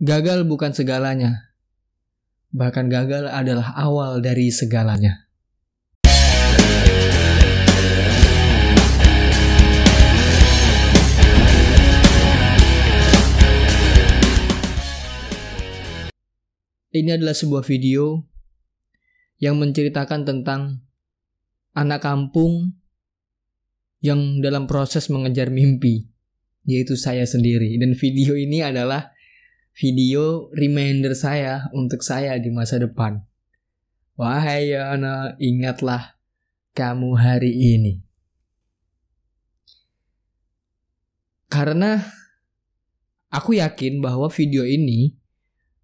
Gagal bukan segalanya, bahkan gagal adalah awal dari segalanya. Ini adalah sebuah video yang menceritakan tentang anak kampung yang dalam proses mengejar mimpi, yaitu saya sendiri. Dan video ini adalah video reminder saya untuk saya di masa depan. Wahai anak, ingatlah kamu hari ini. Karena aku yakin bahwa video ini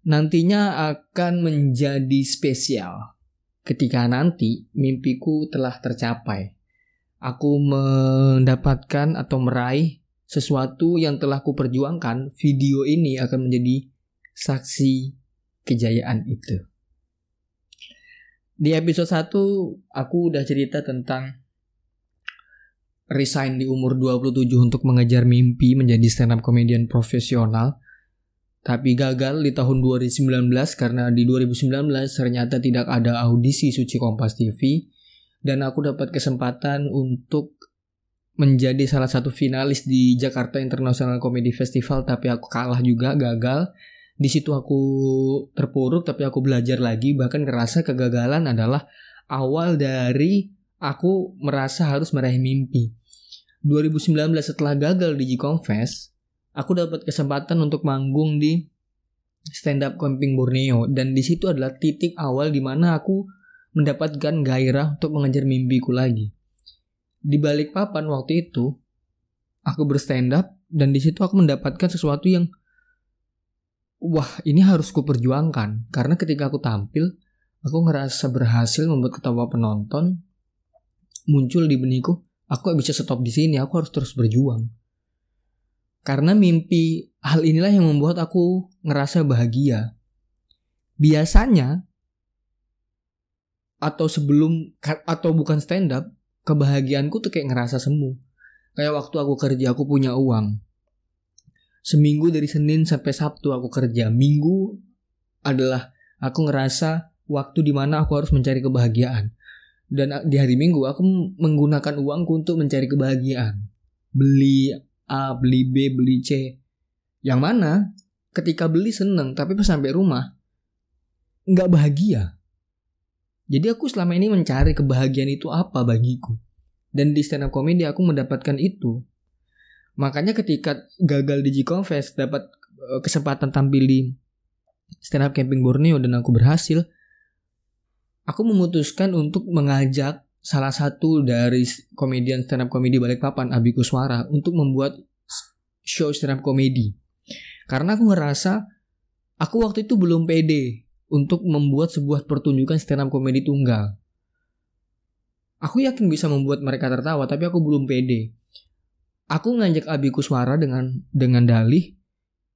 nantinya akan menjadi spesial ketika nanti mimpiku telah tercapai. Aku mendapatkan atau meraih sesuatu yang telah kuperjuangkan. Video ini akan menjadi saksi kejayaan itu. Di episode 1 aku udah cerita tentang resign di umur 27 untuk mengejar mimpi menjadi stand up comedian profesional. Tapi gagal di tahun 2019 karena di 2019 ternyata tidak ada audisi Suci Kompas TV. Dan aku dapat kesempatan untuk menjadi salah satu finalis di Jakarta International Comedy Festival. Tapi aku kalah juga, gagal. Di situ aku terpuruk, tapi aku belajar lagi. Bahkan ngerasa kegagalan adalah awal dari aku merasa harus meraih mimpi. 2019 setelah gagal di G-Confess, aku dapat kesempatan untuk manggung di stand up camping Borneo. Dan di situ adalah titik awal di mana aku mendapatkan gairah untuk mengejar mimpiku lagi. Di Balikpapan waktu itu aku berstand up dan di situ aku mendapatkan sesuatu yang wah, ini harus kuperjuangkan. Karena ketika aku tampil, aku ngerasa berhasil membuat ketawa penonton. Muncul di benihku, aku gak bisa stop di sini, aku harus terus berjuang. Karena mimpi, hal inilah yang membuat aku ngerasa bahagia. Biasanya atau bukan stand up, kebahagiaanku tuh kayak ngerasa semu. Kayak waktu aku kerja, aku punya uang. Seminggu dari Senin sampai Sabtu aku kerja. Minggu adalah aku ngerasa waktu dimana aku harus mencari kebahagiaan. Dan di hari Minggu aku menggunakan uangku untuk mencari kebahagiaan. Beli A, beli B, beli C. Yang mana ketika beli seneng, tapi pas sampai rumah gak bahagia. Jadi aku selama ini mencari kebahagiaan itu apa bagiku. Dan di stand up comedy aku mendapatkan itu. Makanya ketika gagal di G-Confess, dapat kesempatan tampil di stand up camping Borneo dan aku berhasil, aku memutuskan untuk mengajak salah satu dari komedian stand up comedy Balikpapan, Abi Kuswara, untuk membuat show stand up comedy. Karena aku ngerasa aku waktu itu belum pede untuk membuat sebuah pertunjukan stand up comedy tunggal. Aku yakin bisa membuat mereka tertawa, tapi aku belum pede. Aku ngajak Abi Kuswara dengan dalih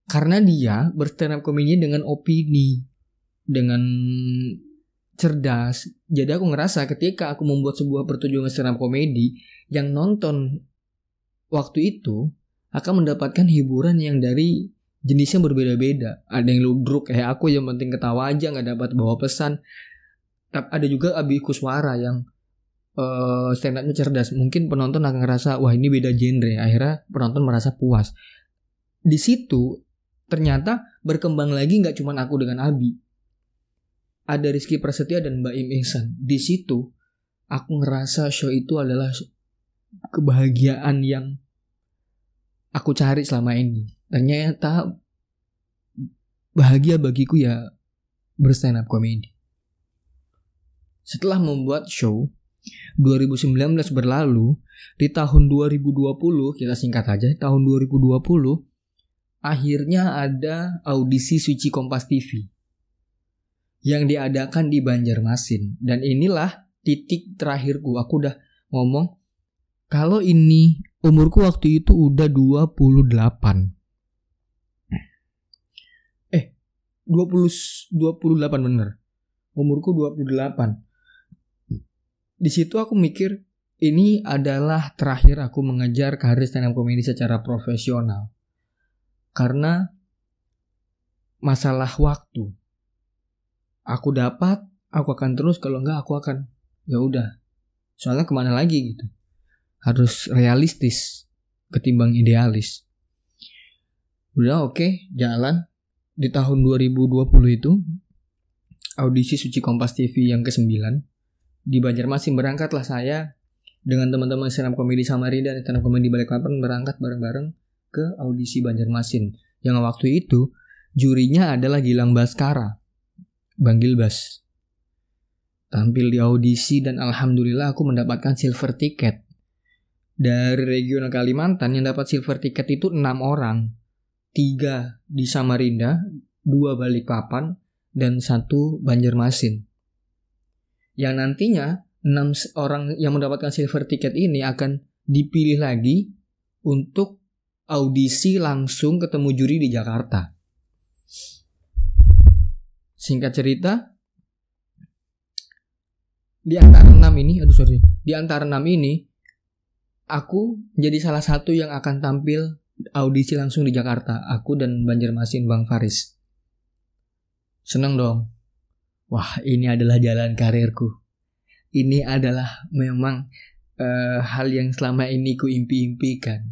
karena dia berstand up comedy dengan opini, dengan cerdas. Jadi aku ngerasa ketika aku membuat sebuah pertunjukan stand up comedy, yang nonton waktu itu akan mendapatkan hiburan yang dari jenisnya berbeda-beda. Ada yang ludruk kayak aku, yang penting ketawa aja, gak dapat bawa pesan. Tapi ada juga Abi Kuswara yang stand up-nya cerdas. Mungkin penonton akan ngerasa wah ini beda genre. Akhirnya penonton merasa puas. Di situ ternyata berkembang lagi gak cuma aku dengan Abi. Ada Rizky Prasetya dan Mbak Im Ihsan. Di situ aku ngerasa show itu adalah kebahagiaan yang aku cari selama ini. Ternyata bahagia bagiku ya berstand up comedy. Setelah membuat show, 2019 berlalu, di tahun 2020, kita singkat aja, tahun 2020, akhirnya ada audisi Suci Kompas TV yang diadakan di Banjarmasin. Dan inilah titik terakhirku. Aku udah ngomong, kalau ini umurku waktu itu udah 28 bener. Umurku 28. Di situ aku mikir ini adalah terakhir aku mengejar karir stand up comedy secara profesional. Karena masalah waktu. Aku dapat, aku akan terus, kalau enggak aku akan ya udah. Soalnya kemana lagi gitu. Harus realistis ketimbang idealis. Udah oke, jalan. Di tahun 2020 itu audisi Suci Kompas TV yang ke-9 di Banjarmasin. Berangkatlah saya dengan teman-teman stand up comedy Samarinda dan stand up comedy Balikpapan, berangkat bareng-bareng ke audisi Banjarmasin. Yang waktu itu jurinya adalah Gilang Baskara, Bang Gilbas. Tampil di audisi dan alhamdulillah aku mendapatkan silver ticket. Dari regional Kalimantan yang dapat silver ticket itu 6 orang. 3 di Samarinda, 2 Balikpapan, dan 1 Banjarmasin. Yang nantinya 6 orang yang mendapatkan silver ticket ini akan dipilih lagi untuk audisi langsung ketemu juri di Jakarta. Singkat cerita, di antara 6 ini aku jadi salah satu yang akan tampil audisi langsung di Jakarta. Aku dan Banjarmasin Bang Faris. Seneng dong. Wah, ini adalah jalan karirku. Ini adalah memang hal yang selama ini ku impi-impikan.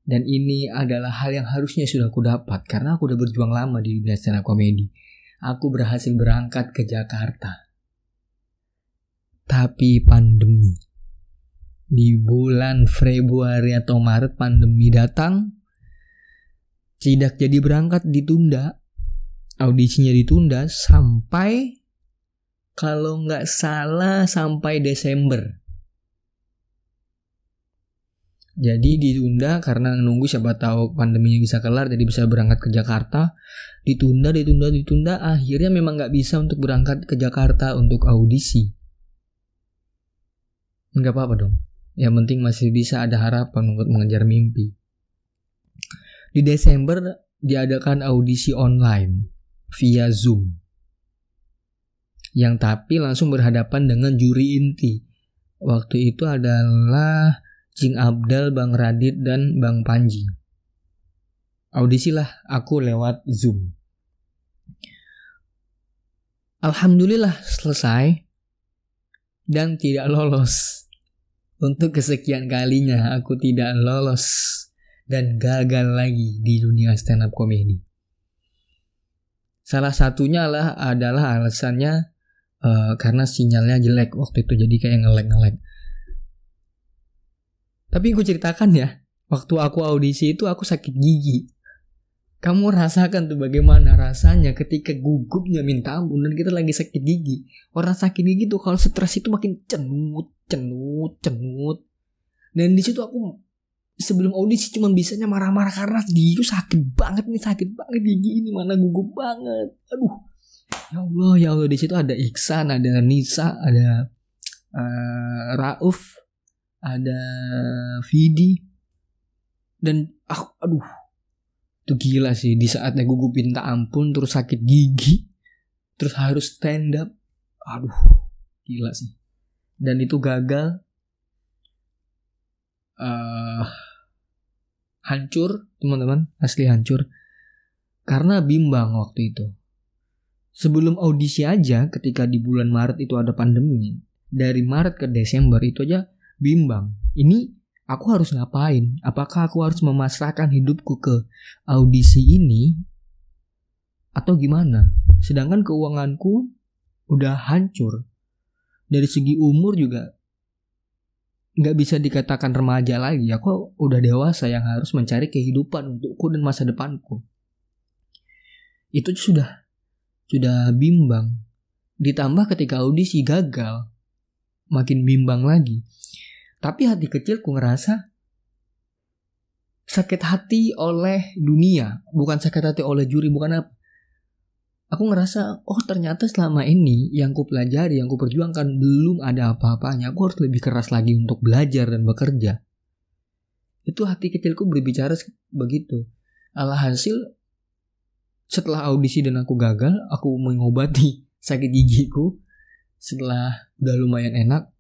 Dan ini adalah hal yang harusnya sudah aku dapat. Karena aku udah berjuang lama di dunia stand up comedy. Aku berhasil berangkat ke Jakarta. Tapi pandemi. Di bulan Februari atau Maret pandemi datang. Tidak jadi berangkat, ditunda. Audisinya ditunda sampai, kalau nggak salah, sampai Desember. Jadi ditunda karena nunggu siapa tahu pandeminya bisa kelar, jadi bisa berangkat ke Jakarta. Ditunda. Akhirnya memang nggak bisa untuk berangkat ke Jakarta untuk audisi. Nggak apa-apa dong. Yang penting masih bisa ada harapan untuk mengejar mimpi. Di Desember diadakan audisi online via Zoom. Yang tapi langsung berhadapan dengan juri inti. Waktu itu adalah Cing Abdal, Bang Radit, dan Bang Panji. Audisilah aku lewat Zoom. Alhamdulillah selesai dan tidak lolos. Untuk kesekian kalinya aku tidak lolos dan gagal lagi di dunia stand up comedy. Salah satunya adalah alasannya karena sinyalnya jelek waktu itu, jadi kayak nge-lag. Tapi aku ceritakan ya, waktu aku audisi itu aku sakit gigi. Kamu rasakan tuh bagaimana rasanya ketika gugupnya minta ampun dan kita lagi sakit gigi. Orang sakit gigi tuh kalau stres itu makin cenut. Dan di situ aku sebelum audisi cuma bisanya marah-marah karena gigi sakit banget gigi ini, mana gugup banget. Aduh. Ya Allah, di situ ada Iksan, ada Nisa, ada Rauf, ada Vidi, dan aduh, itu gila sih. Di saatnya gugup minta ampun, terus sakit gigi, terus harus stand up, aduh, gila sih. Dan itu gagal, hancur teman-teman, asli hancur, karena bimbang waktu itu. Sebelum audisi aja, ketika di bulan Maret itu ada pandemi, dari Maret ke Desember itu aja bimbang. Ini aku harus ngapain? Apakah aku harus memasrahkan hidupku ke audisi ini atau gimana? Sedangkan keuanganku udah hancur. Dari segi umur juga gak bisa dikatakan remaja lagi. Aku udah dewasa yang harus mencari kehidupan untukku dan masa depanku. Itu sudah bimbang. Ditambah ketika audisi gagal, makin bimbang lagi. Tapi hati kecilku ngerasa sakit hati oleh dunia, bukan sakit hati oleh juri, bukan apa. Aku ngerasa, oh ternyata selama ini yang ku pelajari, yang ku perjuangkan belum ada apa-apanya. Aku harus lebih keras lagi untuk belajar dan bekerja. Itu hati kecilku berbicara begitu. Alhasil setelah audisi dan aku gagal, aku mengobati sakit gigiku. Setelah udah lumayan enak,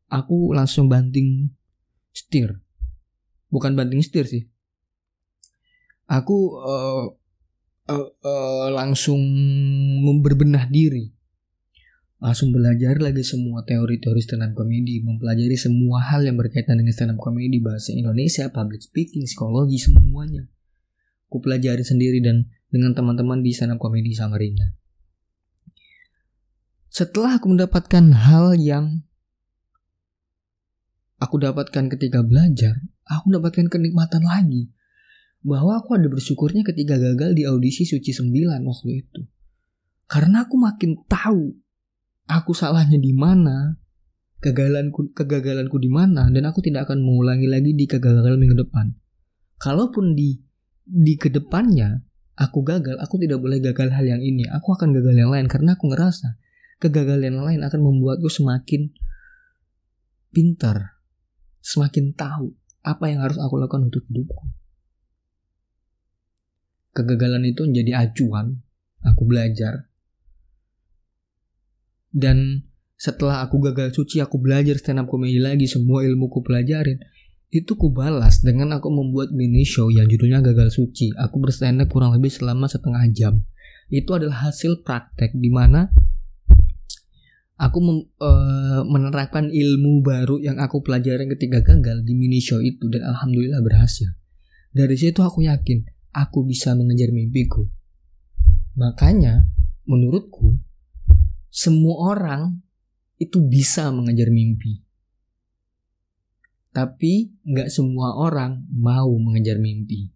aku langsung banting setir. Bukan banting setir sih. Aku langsung berbenah diri. Langsung belajar lagi semua teori-teori stand up comedy, mempelajari semua hal yang berkaitan dengan stand up comedy, bahasa Indonesia, public speaking, psikologi, semuanya. Aku pelajari sendiri dan dengan teman-teman di stand up comedy Samarinda. Setelah aku mendapatkan hal yang aku dapatkan ketika belajar, aku mendapatkan kenikmatan lagi. Bahwa aku ada bersyukurnya ketika gagal di audisi Suci 9 waktu itu. Karena aku makin tahu aku salahnya di mana, kegagalanku di mana, dan aku tidak akan mengulangi lagi di kegagalan minggu depan. Kalaupun di kedepannya aku gagal, aku tidak boleh gagal hal yang ini. Aku akan gagal yang lain karena aku ngerasa kegagalan yang lain akan membuatku semakin pintar, semakin tahu apa yang harus aku lakukan untuk hidupku. Kegagalan itu menjadi acuan, aku belajar. Dan setelah aku gagal suci, aku belajar stand up comedy lagi, semua ilmu ku pelajarin. Itu ku balas dengan aku membuat mini show yang judulnya Gagal Suci. Aku berstand up kurang lebih selama 1/2 jam. Itu adalah hasil praktek di mana aku menerapkan ilmu baru yang aku pelajari ketika gagal di mini show itu, dan alhamdulillah berhasil. Dari situ aku yakin aku bisa mengejar mimpiku. Makanya menurutku semua orang itu bisa mengejar mimpi, tapi gak semua orang mau mengejar mimpi.